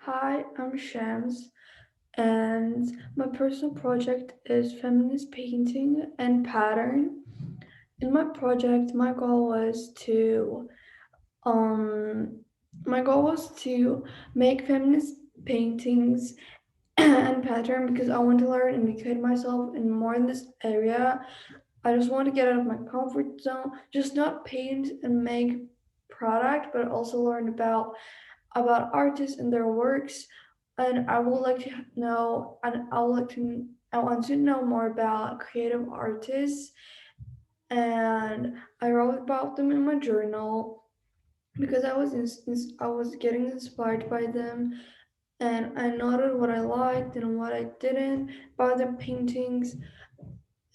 Hi, I'm Shams, and my personal project is feminist painting and pattern. In my project, um my goal was to make feminist paintings and pattern because I want to learn and educate myself in more in this area. I just want to get out of my comfort zone, just not paint and make product, but also learn about artists and their works. And I would like to know, and I want to know more about creative artists. And I wrote about them in my journal because I was getting inspired by them, and I noted what I liked and what I didn't about their paintings.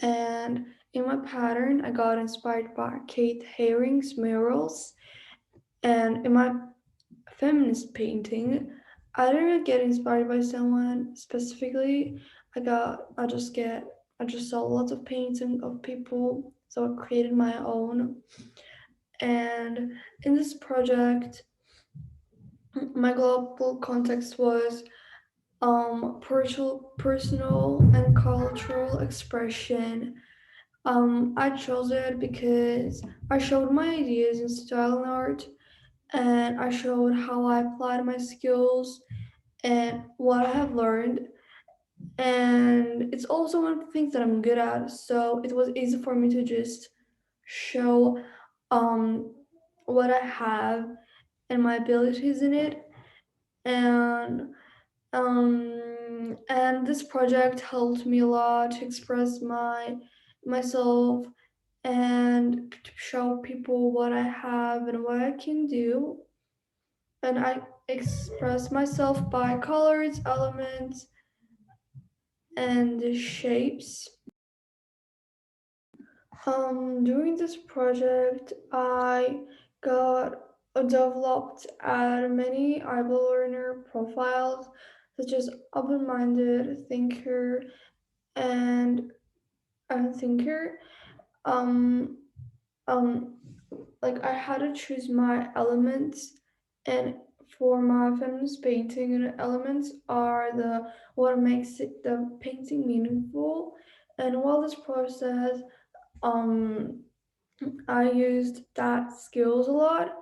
And in my pattern, I got inspired by Kate Haring's murals, and in my feminist painting, I didn't get inspired by someone specifically. I just saw lots of paintings of people, so I created my own. And in this project, my global context was personal and cultural expression. I chose it because I showed my ideas in style and art, and I showed how I applied my skills and what I have learned. And it's also one of the things that I'm good at. So it was easy for me to just show um, what I have and my abilities in it. And this project helped me a lot to express myself and to show people what I have and what I can do. And I express myself by colors, elements, and the shapes. During this project, I got developed at many able learner profiles, such as open-minded thinker and unthinker. Um, um, like I had to choose my elements, and for my feminist painting, and elements are the what makes the painting meaningful. And while this process, um I used that skills a lot.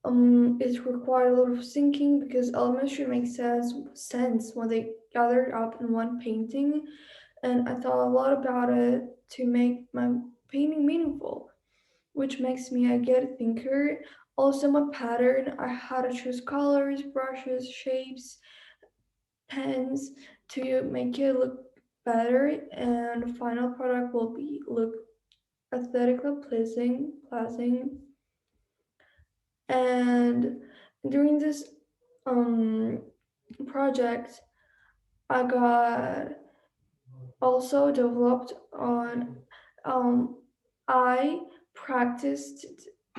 It required a lot of thinking because elements should make sense when they gathered up in one painting, and I thought a lot about it to make my painting meaningful, which makes me a good thinker. Also, my pattern, I had to choose colors, brushes, shapes, pens to make it look better, and the final product will be look aesthetically pleasing. And during this um, project, I got also developed on um, I practiced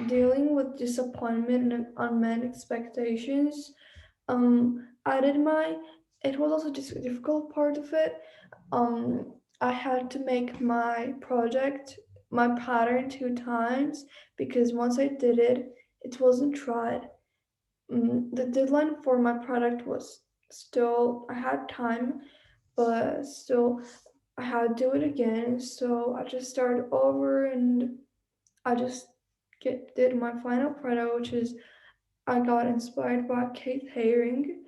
dealing with disappointment and unmet expectations. I did my it was also a difficult part of it. I had to make my pattern two times because once I did it, it wasn't tried. The deadline for my product was still, I had time, but still, I had to do it again. So I just started over and I just did my final product, which is I got inspired by Kate Haring.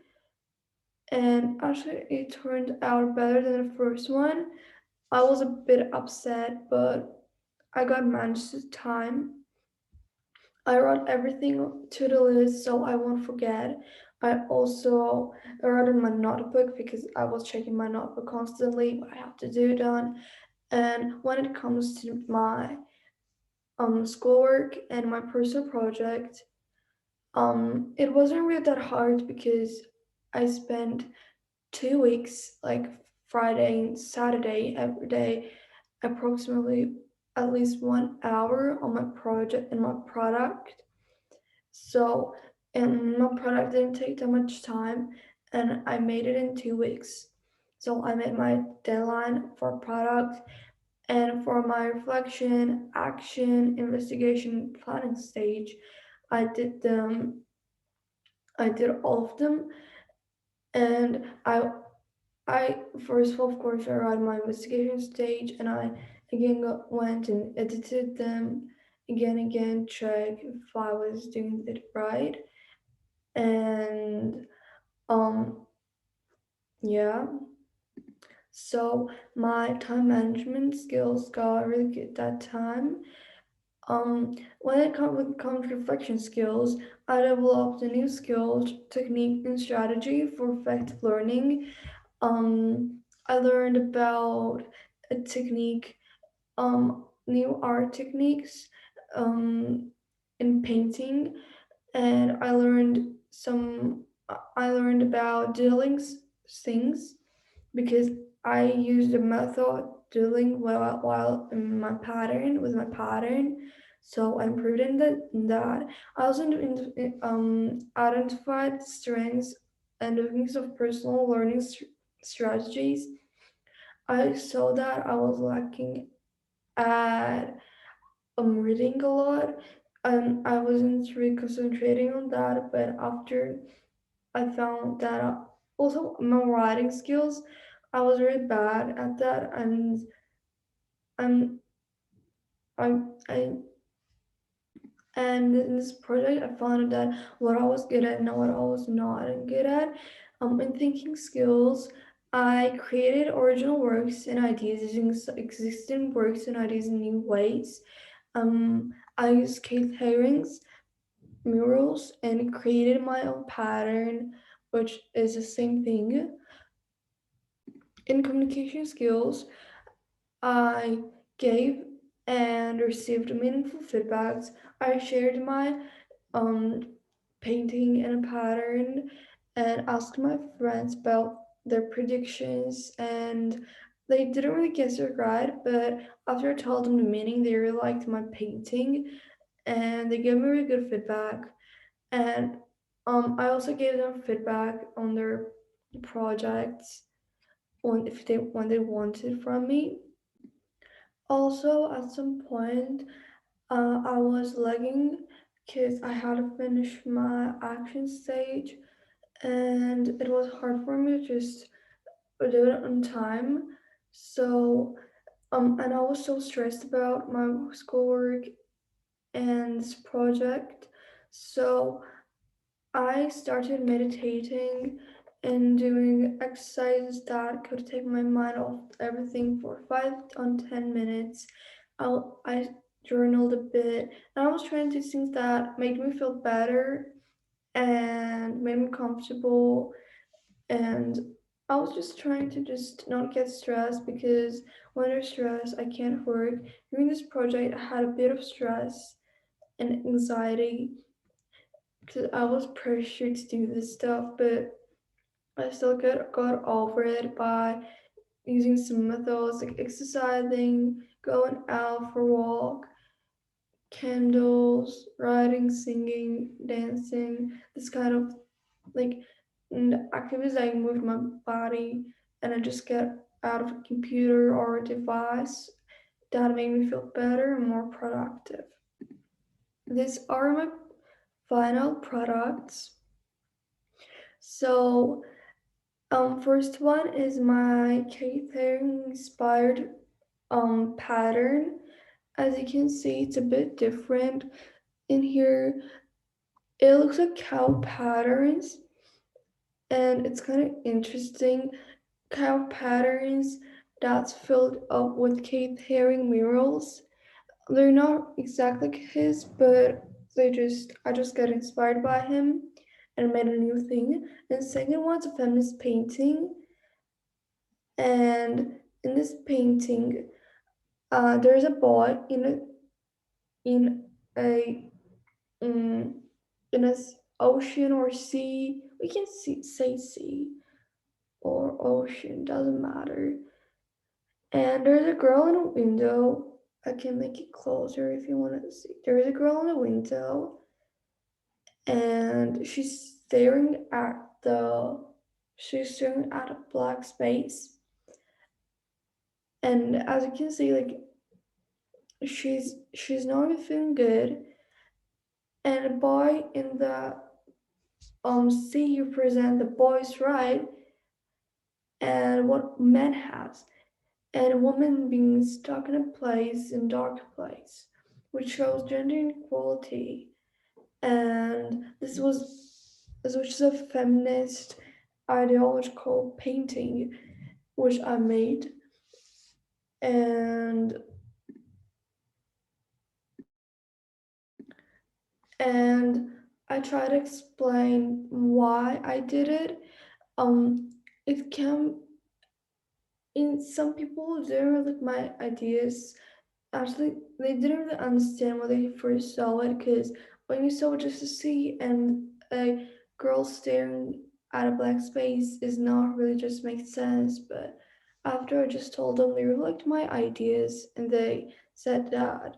And actually, it turned out better than the first one. I was a bit upset, but I got managed to time. I wrote everything to the list so I won't forget. I also wrote in my notebook because I was checking my notebook constantly, what I have to do done. And when it comes to my schoolwork and my personal project, it wasn't really that hard because I spent 2 weeks, like Friday and Saturday, every day, approximately at least 1 hour on my project and my product. So, and my product didn't take that much time, and I made it in 2 weeks. So I made my deadline for product and for my reflection, action, investigation, planning stage. I did them. I did all of them, And I first of all, of course, I wrote my investigation stage, and I again went and edited them again, check if I was doing it right, and um, yeah. So my time management skills got really good that time. When comes to reflection skills, I developed a new skill, technique, and strategy for effective learning. I learned about a technique, new art techniques, um, in painting, and I learned about dealing things because I used a method doodling while in my pattern with my pattern. So I improved in that. I also identified strengths and weaknesses of personal learning strategies. I saw that I was lacking at reading a lot, and I wasn't really concentrating on that. But after I found that also my writing skills, I was really bad at that, and I'm I I and in this project I found that what I was good at and what I was not good at. In thinking skills, I created original works and ideas using existing works and ideas in new ways. I used Keith Haring's murals and created my own pattern, which is the same thing. In communication skills, I gave and received meaningful feedbacks. I shared my um, painting and a pattern and asked my friends about their predictions, and they didn't really guess it right, but after I told them the meaning, they really liked my painting and they gave me really good feedback. And I also gave them feedback on their projects when they wanted from me. Also, at some point, I was lagging because I had to finish my action stage, and it was hard for me to just do it on time. So, and I was so stressed about my schoolwork and this project. So, I started meditating and doing exercises that could take my mind off everything for 5 to 10 minutes. I journaled a bit, and I was trying to do things that made me feel better and made me comfortable. And I was just trying to just not get stressed because when you're stressed, I can't work. During this project, I had a bit of stress and anxiety because I was pressured to do this stuff, but I still got over it by using some methods like exercising, going out for a walk, candles, writing, singing, dancing, this kind of like activities. I moved my body and I just get out of a computer or a device that made me feel better and more productive. These are my final products. So first one is my K-Thing inspired pattern. As you can see, it's a bit different in here. It looks like cow patterns, and it's kind of interesting. Cow patterns that's filled up with Keith Haring murals. They're not exactly like his, but I just got inspired by him and made a new thing. And second one's a feminist painting, and in this painting, there's a boy in a um, in a ocean or sea. We can say sea or ocean, doesn't matter. And there's a girl in a window. I can make it closer if you want to see. There's a girl in a window, and she's staring at a black space. And as you can see, like she's not really feeling good. And a boy in the see you present the boys right and what men has, and a woman being stuck in a place in dark place, which shows gender inequality. And this was a feminist ideological painting which I made, and and I try to explain why I did it. It can in some people didn't really like my ideas. Actually, they didn't really understand when they first saw it because when you saw just a sea and a girl staring at a black space is not really just makes sense. But after I just told them they really liked my ideas and they said that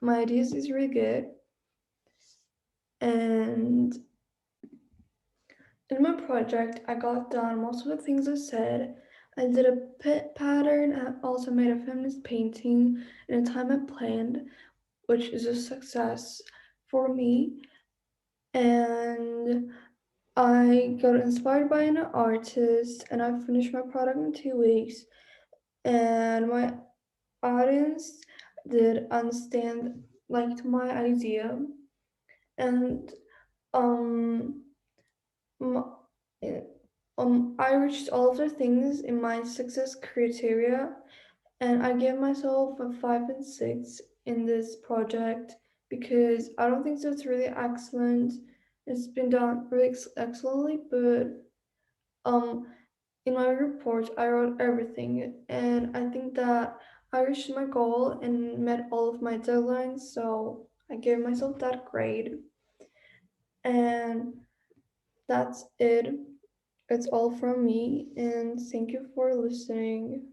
my ideas is really good. And in my project, I got done most of the things I said. I did a pit pattern. I also made a feminist painting in a time I planned, which is a success for me. And I got inspired by an artist and I finished my product in 2 weeks. And my audience did understand, liked my idea. And um, m- eh, I reached all of the things in my success criteria, and I gave myself a 5 and 6 in this project because I don't think that's really excellent. It's been done really excellently, but um, in my report I wrote everything, and I think that I reached my goal and met all of my deadlines. So I gave myself that grade, and that's it. It's all from me, and thank you for listening.